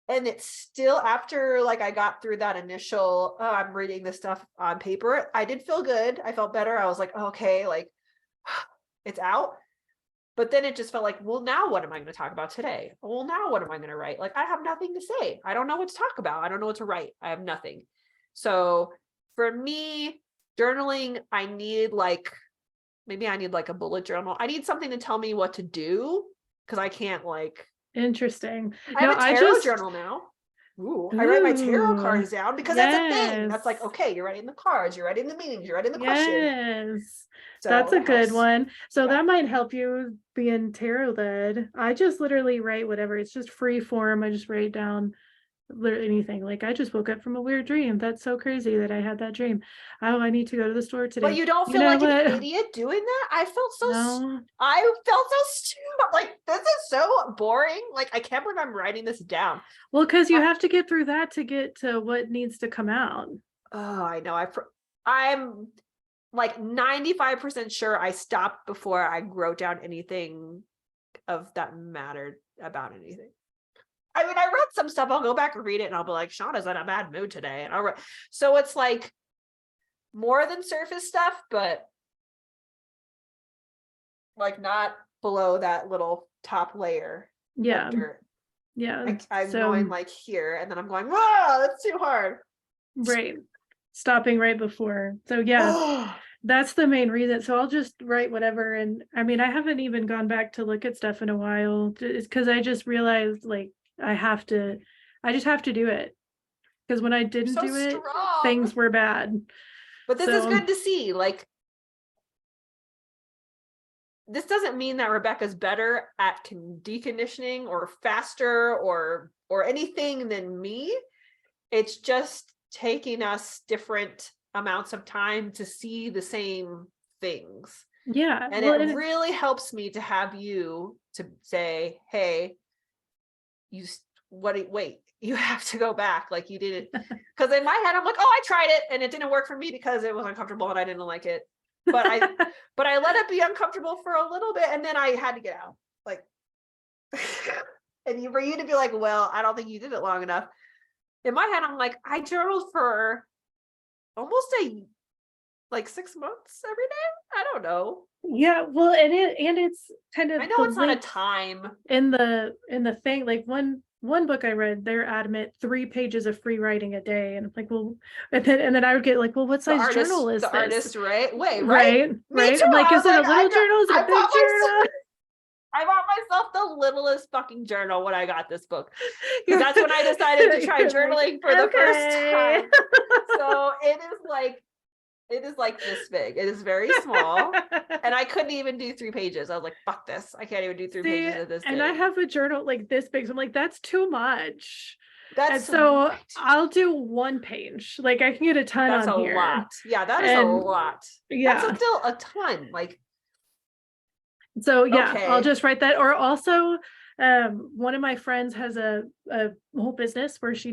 And it's still, after like I got through that initial, oh, I'm reading this stuff on paper, I did feel good. I felt better. I was like, okay, like it's out. But then it just felt like, well, now what am I going to talk about today? Well, now what am I going to write? Like, I have nothing to say. I don't know what to talk about. I don't know what to write. I have nothing. So for me, journaling, I need like, maybe I need like a bullet journal. I need something to tell me what to do, because I can't like. Interesting. I have a tarot journal now. Ooh, I write my tarot cards down, because that's a thing. That's like, okay, you're writing the cards, you're writing the meanings, you're writing the questions. So that's a good one. So that might help you being tarot led. I just literally write whatever. It's just free form. I just write down anything. Like, I just woke up from a weird dream. That's so crazy that I had that dream. Oh, I need to go to the store today. But you don't feel like an idiot doing that? I felt so stupid. Like, this is so boring. Like, I can't believe I'm writing this down. Well, because you have to get through that to get to what needs to come out. Oh, I know. I'm like 95% sure I stopped before I wrote down anything of that mattered about anything. I mean, I read some stuff. I'll go back and read it, and I'll be like, Shauna's in a bad mood today. And I'll write. So it's like more than surface stuff, but like not below that little top layer of dirt. Yeah. I'm going like here, and then I'm going, whoa, that's too hard. Right. Stopping right before. So yeah, that's the main reason. So I'll just write whatever. And I mean, I haven't even gone back to look at stuff in a while. It's because I just realized like I just have to do it. Because when I didn't do it, things were bad. But this is good to see. Like, this doesn't mean that Rebecca's better at deconditioning or faster or anything than me. it's just taking us different amounts of time to see the same things. Yeah. And Well, it really helps me to have you to say, hey, wait, you have to go back. Like you did it. Because in my head, I'm like, oh, I tried it and it didn't work for me because it was uncomfortable and I didn't like it. But I let it be uncomfortable for a little bit and then I had to get out. Like, and for you to be like, well, I don't think you did it long enough. In my head, I'm like, I journaled for almost 6 months every day. I don't know. yeah, well, and it's kind of I know the it's not a link time. in the thing. Like one book I read, they're adamant 3 pages of free writing a day, and I'm like, well, and then I would get like, well, what size journal is The this? artist, right? Wait, right? Right, Me right. too. I'm like, I is was it a like, little journal? Is it a big journal? I bought myself the littlest fucking journal when I got this book. Because that's when I decided to try journaling for the first time. So it is like this big. It is very small. And I couldn't even do 3 pages. I was like, fuck this. I can't even do 3 See, pages of this and big. I have a journal like this big, so I'm like, that's too much. And That's so I'll do 1 page. Like I can get a ton that's on a here. lot. Yeah, that is a And lot. yeah. That's still a ton. Like, So yeah, okay. I'll just write that. Or also, one of my friends has a whole business where she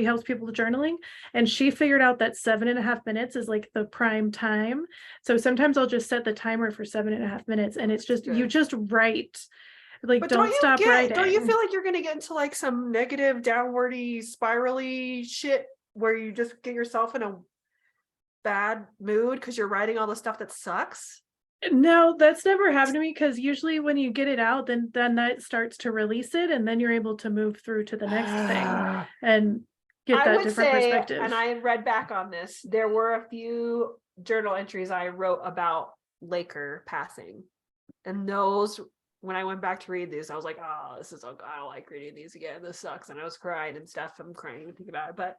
helps people with journaling, and she figured out that 7.5 minutes is like the prime time. So sometimes I'll just set the timer for 7.5 minutes, and it's just you just write. Like, But don't stop writing. don't you feel like you're gonna get into like some negative downwardy spirally shit where you just get yourself in a bad mood because you're writing all the stuff that sucks? No, that's never happened to me, because usually when you get it out, then that starts to release it, and then you're able to move through to the next thing and get I that would different say, perspective. and I read back on this, there were a few journal entries I wrote about Laker passing. And those, when I went back to read these, I was like, oh, I don't like reading these again. This sucks. And I was crying and stuff. I'm crying even thinking about it. But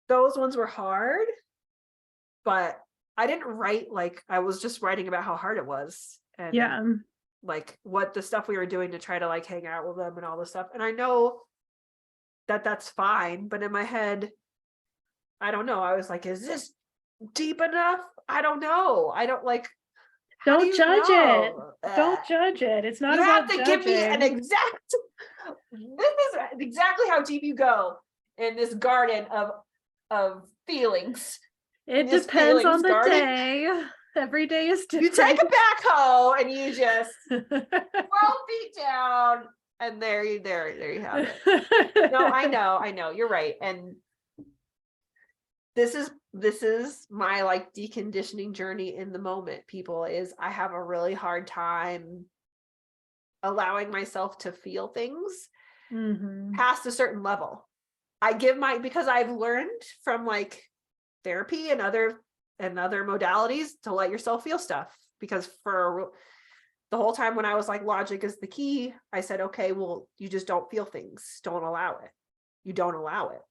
those ones were hard. But I didn't write like I was just writing about how hard it was. And yeah. like what the stuff we were doing to try to like hang out with them and all this stuff. And I know that that's fine. But in my head, I don't know. I was like, is this deep enough? I don't know. I don't like. Don't judge it. Don't judge it. It's not about judging. You have to give me an exact. This is exactly how deep you go in this garden of feelings. It depends on the day. Every day is different. You take a backhoe and you just 12 feet down, and there you have it. No, I know. You're right, and this is my like deconditioning journey in the moment, people, is I have a really hard time allowing myself to feel things past a certain level. Because I've learned from like therapy and other modalities to let yourself feel stuff, because for the whole time when I was like logic is the key, I said, okay, well, you just don't feel things. Don't allow it. You don't allow it.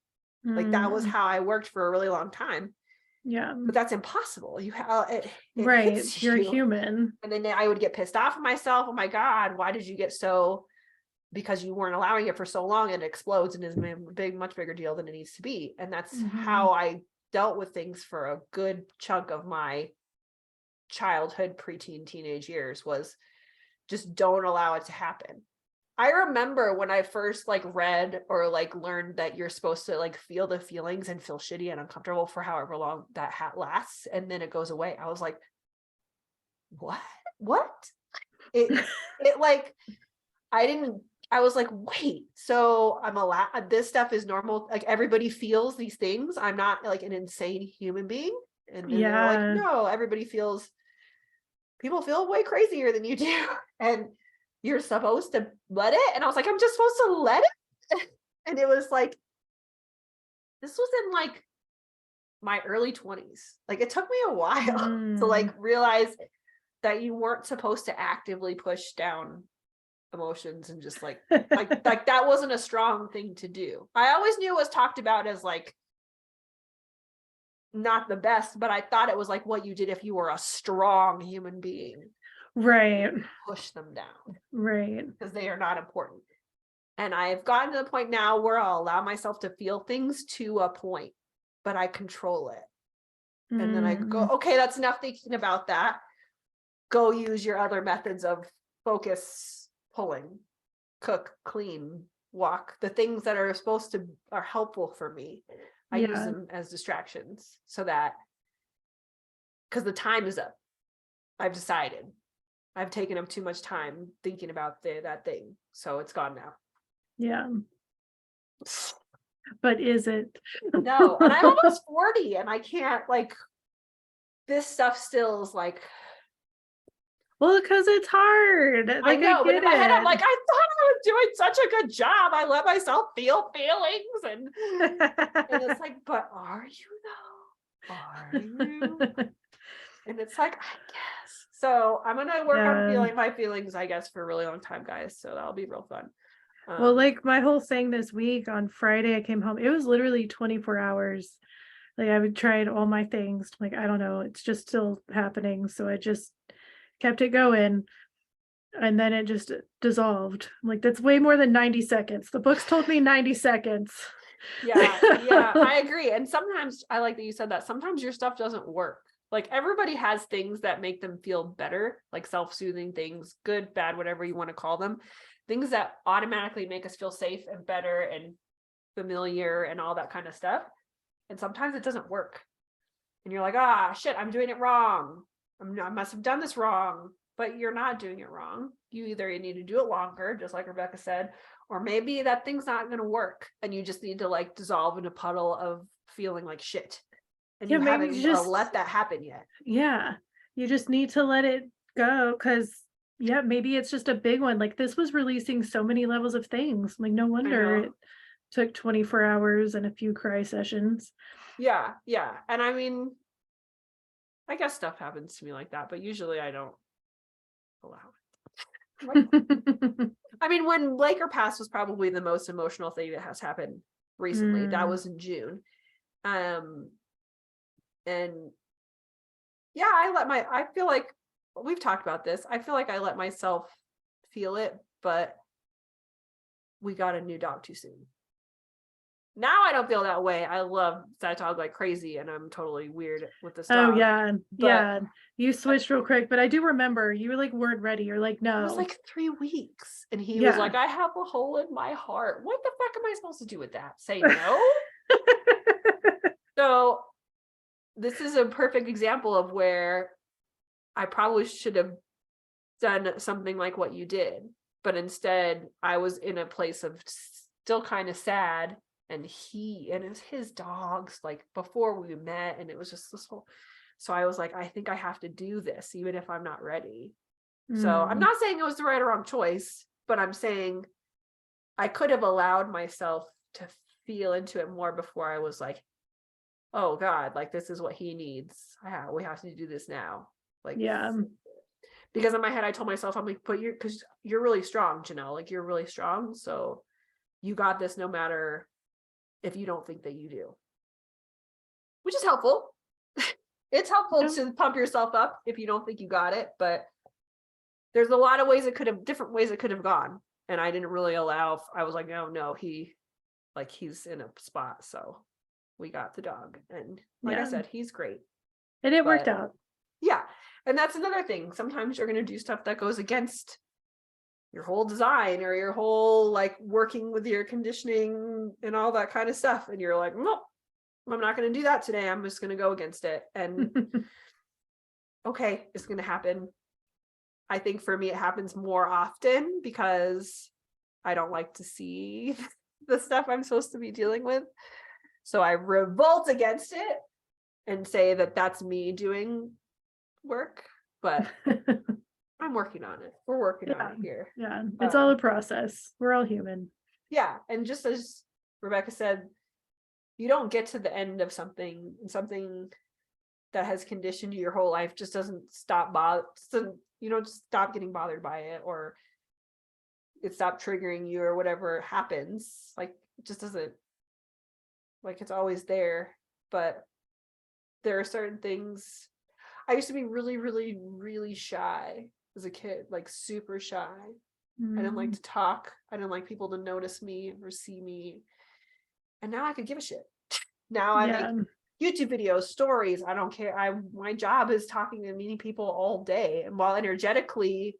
Like that was how I worked for a really long time. Yeah. But that's impossible. You have it right. hits You're you. human. And then I would get pissed off at myself. Oh my God, why did you get so, because you weren't allowing it for so long, and it explodes and is a much bigger deal than it needs to be. And that's how I dealt with things for a good chunk of my childhood, preteen, teenage years, was just don't allow it to happen. I remember when I first like read or like learned that you're supposed to like feel the feelings and feel shitty and uncomfortable for however long that lasts, and then it goes away. I was like, what? It like, I was like, wait, so I'm allowed, this stuff is normal. Like everybody feels these things. I'm not like an insane human being. And then they're like, no, people feel way crazier than you do. And you're supposed to let it. And I was like, I'm just supposed to let it. And it was like, this was in like my early 20s. Like it took me a while to like realize that you weren't supposed to actively push down emotions and just like that wasn't a strong thing to do. I always knew it was talked about as like not the best, but I thought it was like what you did if you were a strong human being. Right. Push them down. Right. Because they are not important. And I've gotten to the point now where I'll allow myself to feel things to a point, but I control it. And then I go, okay, that's enough thinking about that. Go use your other methods of focus, pulling, cook, clean, walk, the things that are helpful for me. I use them as distractions so that, because the time is up. I've decided I've taken up too much time thinking about that thing. So it's gone now. Yeah. But is it? No, and I'm almost 40 and I can't, like, this stuff still is like, Well, because it's hard. I Like, know, I but get in my head, I'm it. like, I thought I was doing such a good job. I let myself feel feelings, and it's like, but are you though? Are you? And it's like, I guess. So I'm gonna work on feeling my feelings, I guess, for a really long time, guys. So that'll be real fun. Well, like my whole thing this week on Friday, I came home. It was literally 24 hours. Like I would tried all my things. Like, I don't know, it's just still happening. So I just kept it going. And then it just dissolved. Like, that's way more than 90 seconds. The books told me 90 seconds. Yeah, I agree. And sometimes I like that you said that. Sometimes your stuff doesn't work. Like everybody has things that make them feel better, like self-soothing things, good, bad, whatever you want to call them. Things that automatically make us feel safe and better and familiar and all that kind of stuff. And sometimes it doesn't work. And you're like, ah, shit, I'm doing it wrong. I must have done this wrong. But you're not doing it wrong. You need to do it longer, just like Rebecca said, or maybe that thing's not going to work and you just need to like dissolve in a puddle of feeling like shit. And you haven't let that happen yet. Yeah. You just need to let it go because maybe it's just a big one. Like this was releasing so many levels of things. Like no wonder it took 24 hours and a few cry sessions. Yeah. And I mean, I guess stuff happens to me like that, but usually I don't allow it. I mean, when Laker Pass was probably the most emotional thing that has happened recently. That was in June. And yeah, I feel like we've talked about this. I feel like I let myself feel it, but we got a new dog too soon. Now I don't feel that way. I love that dog like crazy, and I'm totally weird with this dog. Oh yeah. You switched real quick, but I do remember you were like weren't ready. You're like, no. It was like 3 weeks, and he was like, I have a hole in my heart. What the fuck am I supposed to do with that? Say no? So this is a perfect example of where I probably should have done something like what you did, but instead I was in a place of still kind of sad, and it's his dogs like before we met, and it was just this whole, so I was like, I think I have to do this even if I'm not ready. So I'm not saying it was the right or wrong choice, but I'm saying I could have allowed myself to feel into it more before I was like, oh God, like this is what he needs. We have to do this now. Like, because in my head I told myself, I'm like, because you're really strong, Janelle, like you're really strong. So you got this no matter if you don't think that you do, which is helpful. It's helpful to pump yourself up if you don't think you got it, but there's a lot of different ways it could have gone. And I didn't really allow, I was like, no, he's in a spot. So we got the dog. And like I said, he's great. And it worked out. Yeah. And that's another thing. Sometimes you're going to do stuff that goes against your whole design or your whole like working with your conditioning and all that kind of stuff. And you're like, no, I'm not going to do that today. I'm just going to go against it. And okay, it's going to happen. I think for me, it happens more often because I don't like to see the stuff I'm supposed to be dealing with. So I revolt against it and say that that's me doing work, but I'm working on it. We're working on it here. Yeah, it's all a process. We're all human. Yeah, and just as Rebecca said, you don't get to the end of something that has conditioned you your whole life just doesn't stop stop getting bothered by it, or it stopped triggering you or whatever happens. Like it just doesn't, like it's always there. But there are certain things. I used to be really, really, really shy as a kid, like super shy. I didn't like Mm. to talk. I didn't like people to notice me or see me. And now I could give a shit. Now I make Yeah. YouTube videos, stories. I don't care. My job is talking to meeting people all day. And while energetically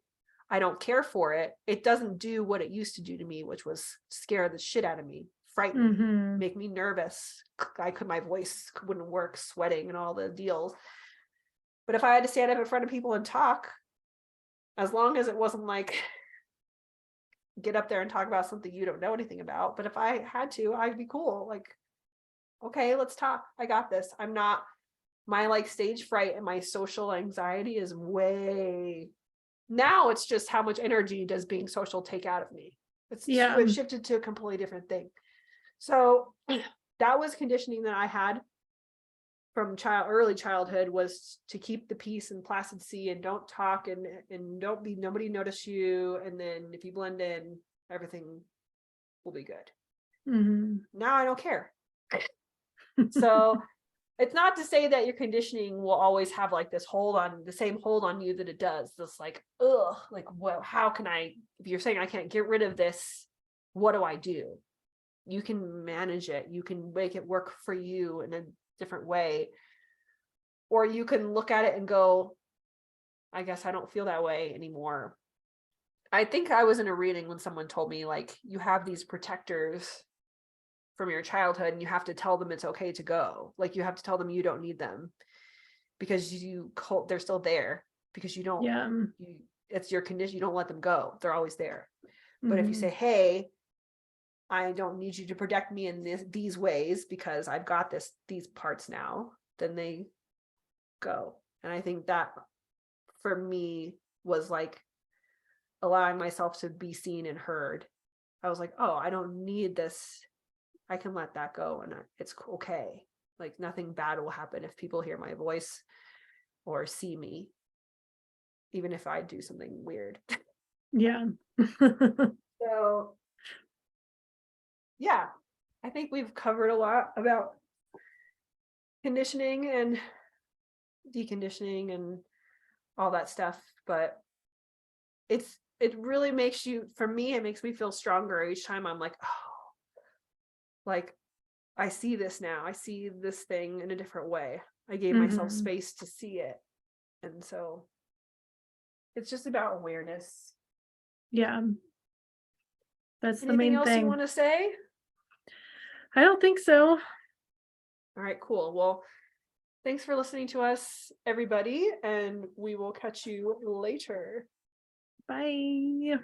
I don't care for it, it doesn't do what it used to do to me, which was scare the shit out of me, frighten me, Mm-hmm. make me nervous. My voice wouldn't work, sweating and all the deals. But if I had to stand up in front of people and talk, as long as it wasn't like get up there and talk about something you don't know anything about, but if I had to, I'd be cool. Like, okay, let's talk. I got this. I'm not, my like stage fright and my social anxiety is way, now it's just how much energy does being social take out of me. Yeah. It's shifted to a completely different thing. So that was conditioning that I had from early childhood, was to keep the peace and placid sea and don't talk and don't be, nobody notice you. And then if you blend in, everything will be good. Mm-hmm. Now I don't care. So it's not to say that your conditioning will always have like this hold on, the same hold on you that it does. This like, ugh, like, well, how can I, if you're saying I can't get rid of this, what do I do? You can manage it. You can make it work for you in a different way. Or you can look at it and go, I guess I don't feel that way anymore. I think I was in a reading when someone told me, like, you have these protectors from your childhood and you have to tell them it's okay to go. Like, you have to tell them you don't need them because they're still there, because you don't, Yeah. it's your condition. You don't let them go. They're always there. But if you Mm-hmm. say, hey, I don't need you to protect me in these ways because I've got these parts now, then they go. And I think that for me was like allowing myself to be seen and heard. I was like, oh, I don't need this. I can let that go and it's okay. Like, nothing bad will happen if people hear my voice or see me, even if I do something weird. Yeah. So yeah, I think we've covered a lot about conditioning and deconditioning and all that stuff, but it really makes you, for me, it makes me feel stronger each time. I'm like, oh, like I see this now. I see this thing in a different way. I gave myself Mm-hmm. space to see it. And so it's just about awareness. Yeah. That's the Anything main else you thing. want to say? I don't think so. All right, cool. Well, thanks for listening to us, everybody, and we will catch you later. Bye.